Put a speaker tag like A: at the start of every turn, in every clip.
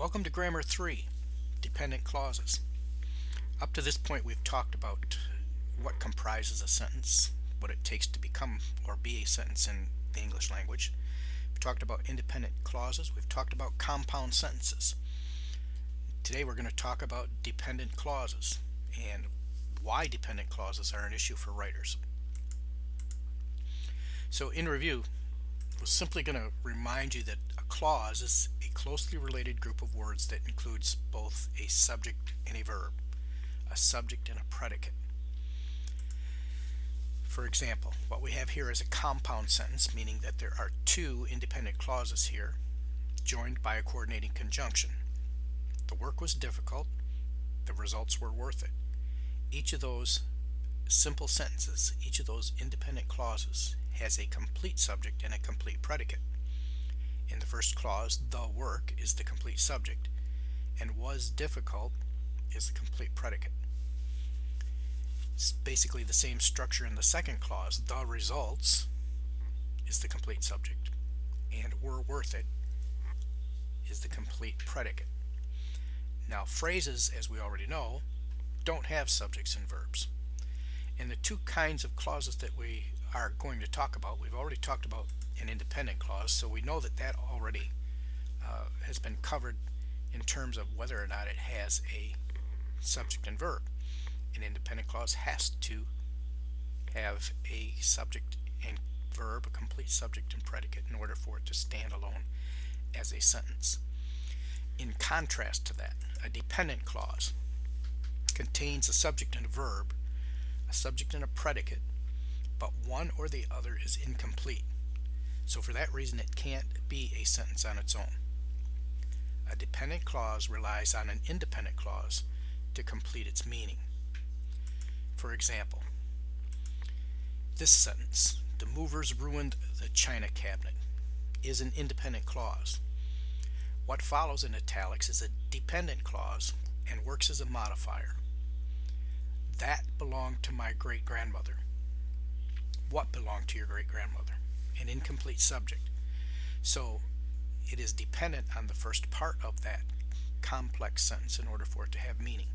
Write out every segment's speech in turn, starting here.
A: Welcome to Grammar 3, Dependent Clauses. Up to this point we've talked about what comprises a sentence, what it takes to become or be a sentence in the English language. We've talked about independent clauses, we've talked about compound sentences. Today we're going to talk about dependent clauses and why dependent clauses are an issue for writers. So in review, we're simply going to remind you that a clause is a closely related group of words that includes both a subject and a verb, a subject and a predicate. For example, what we have here is a compound sentence, meaning that there are two independent clauses here, joined by a coordinating conjunction. The work was difficult, the results were worth it. Each of those simple sentences, each of those independent clauses, has a complete subject and a complete predicate. In the first clause, the work is the complete subject, and was difficult is the complete predicate. It's basically the same structure in the second clause. The results is the complete subject, and were worth it is the complete predicate. Now, phrases, as we already know, don't have subjects and verbs. And the two kinds of clauses that we are going to talk about, we've already talked about an independent clause, so we know that that already has been covered in terms of whether or not it has a subject and verb. An independent clause has to have a subject and verb, a complete subject and predicate, in order for it to stand alone as a sentence. In contrast to that, a dependent clause contains a subject and a verb, a subject and a predicate, but one or the other is incomplete. So for that reason it can't be a sentence on its own. A dependent clause relies on an independent clause to complete its meaning. For example, this sentence, "The movers ruined the china cabinet," is an independent clause. What follows in italics is a dependent clause and works as a modifier. That belonged to my great-grandmother. What belonged to your great-grandmother? An incomplete subject. So it is dependent on the first part of that complex sentence in order for it to have meaning.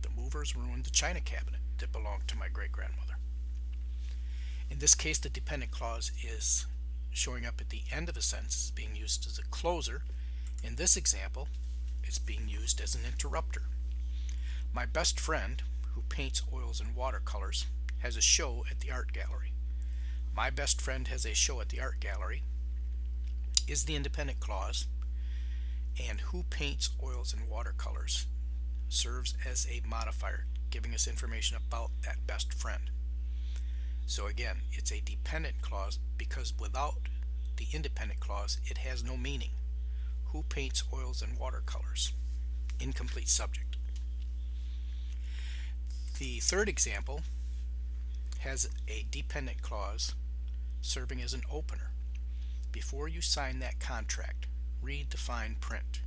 A: The movers ruined the china cabinet that belonged to my great-grandmother. In this case, the dependent clause is showing up at the end of a sentence, is being used as a closer. In this example, it's being used as an interrupter. My best friend, who paints oils and watercolors, has a show at the art gallery. My best friend has a show at the art gallery is the independent clause, and who paints oils and watercolors serves as a modifier, giving us information about that best friend. So again, it's a dependent clause because without the independent clause it has no meaning. Who paints oils and watercolors? Incomplete subject. The third example has a dependent clause serving as an opener. Before you sign that contract, read the fine print.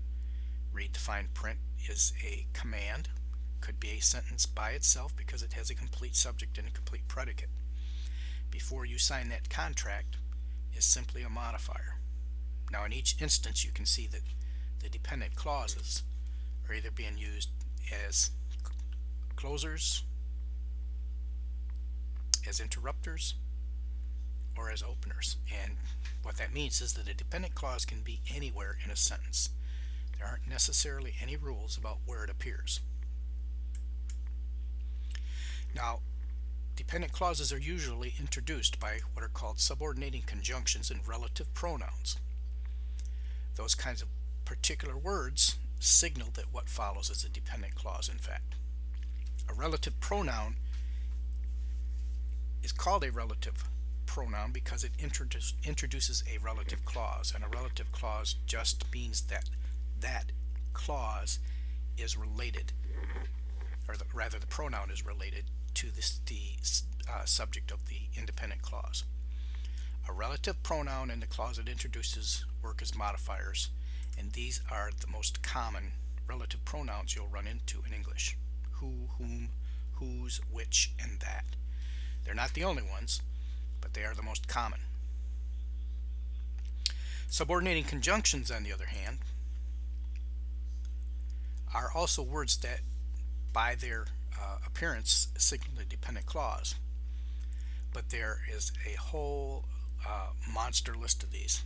A: Read the fine print is a command, could be a sentence by itself because it has a complete subject and a complete predicate. Before you sign that contract is simply a modifier. Now in each instance you can see that the dependent clauses are either being used as closers, as interrupters, or as openers. And what that means is that a dependent clause can be anywhere in a sentence. There aren't necessarily any rules about where it appears. Now, dependent clauses are usually introduced by what are called subordinating conjunctions and relative pronouns. Those kinds of particular words signal that what follows is a dependent clause, in fact. A relative pronoun is called a relative pronoun because it introduces a relative clause, and a relative clause just means that that clause is related, or rather the pronoun is related to the subject of the independent clause. A relative pronoun and the clause it introduces work as modifiers, and these are the most common relative pronouns you'll run into in English: who, whom, whose, which, and that. They're not the only ones, but they are the most common. Subordinating conjunctions, on the other hand, are also words that by their appearance signal a dependent clause, but there is a whole monster list of these,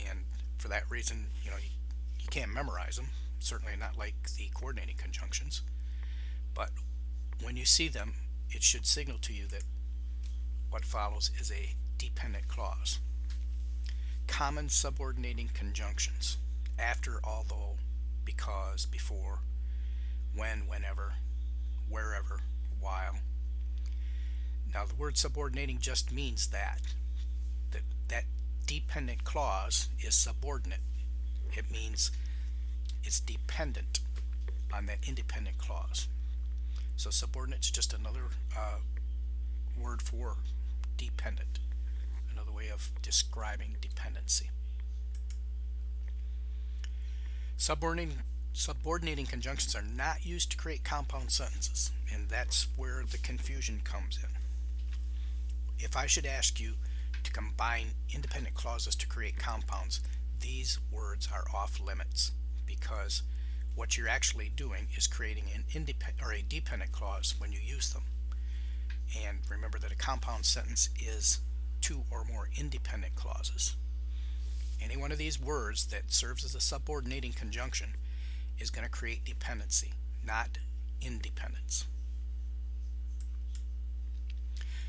A: and for that reason, you can't memorize them, certainly not like the coordinating conjunctions, but when you see them, it should signal to you that what follows is a dependent clause. Common subordinating conjunctions: after, although, because, before, when, whenever, wherever, while. Now the word subordinating just means that dependent clause is subordinate. It means it's dependent on that independent clause. So subordinate is just another word for dependent, another way of describing dependency. Subordinating conjunctions are not used to create compound sentences, and that's where the confusion comes in. If I should ask you to combine independent clauses to create compounds, these words are off limits, because what you're actually doing is creating an independent or a dependent clause when you use them. And remember that a compound sentence is two or more independent clauses. Any one of these words that serves as a subordinating conjunction is going to create dependency, not independence.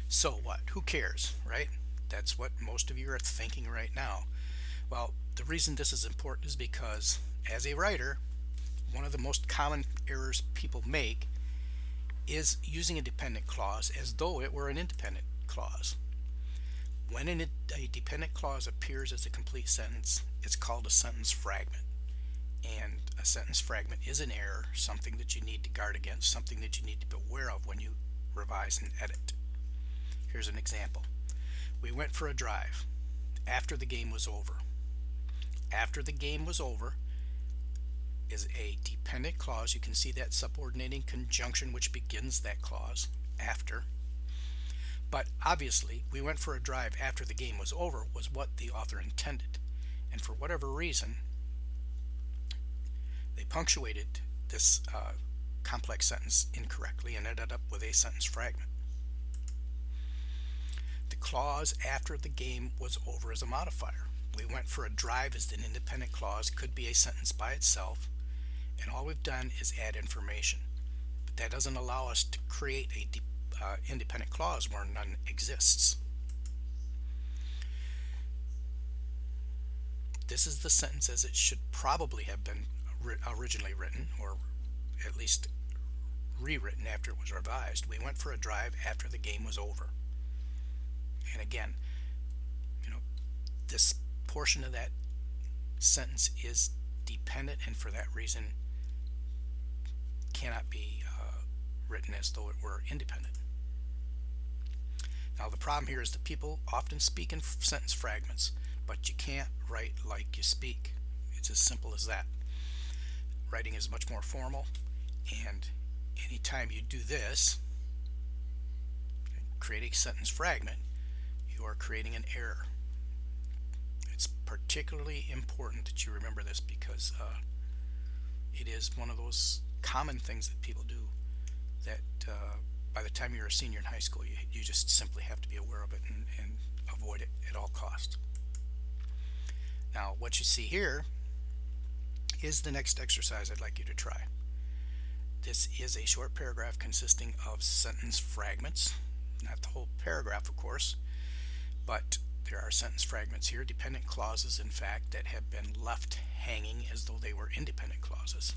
A: So what? Who cares, right? That's what most of you are thinking right now. Well, the reason this is important is because as a writer, one of the most common errors people make is using a dependent clause as though it were an independent clause. When a dependent clause appears as a complete sentence, it's called a sentence fragment. And a sentence fragment is an error, something that you need to guard against, something that you need to be aware of when you revise and edit. Here's an example. We went for a drive after the game was over. After the game was over is a dependent clause. You can see that subordinating conjunction which begins that clause, after. But obviously, we went for a drive after the game was over was what the author intended. And for whatever reason, they punctuated this complex sentence incorrectly and ended up with a sentence fragment. The clause after the game was over is a modifier. We went for a drive is an independent clause, could be a sentence by itself, and all we've done is add information. But that doesn't allow us to create a independent clause where none exists. This is the sentence as it should probably have been originally written, or at least rewritten after it was revised. We went for a drive after the game was over. And again, this portion of that sentence is dependent, and for that reason cannot be written as though it were independent. Now the problem here is that people often speak in sentence fragments, but you can't write like you speak. It's as simple as that. Writing is much more formal, and anytime you do this, create a sentence fragment, you are creating an error. It's particularly important that you remember this because it is one of those common things that people do that by the time you're a senior in high school, you just simply have to be aware of it and avoid it at all costs. Now what you see here is the next exercise I'd like you to try. This is a short paragraph consisting of sentence fragments, not the whole paragraph of course, but there are sentence fragments here, dependent clauses in fact, that have been left hanging as though they were independent clauses.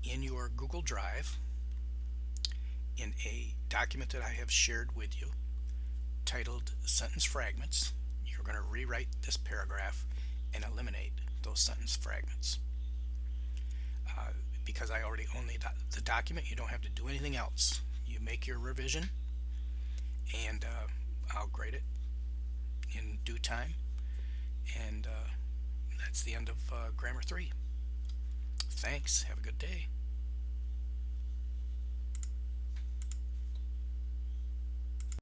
A: In your Google Drive, in a document that I have shared with you titled Sentence Fragments, you're going to rewrite this paragraph and eliminate those sentence fragments. Because I already own the document, you don't have to do anything else. You make your revision and I'll grade it in due time, and that's the end of Grammar 3. Thanks, have a good day.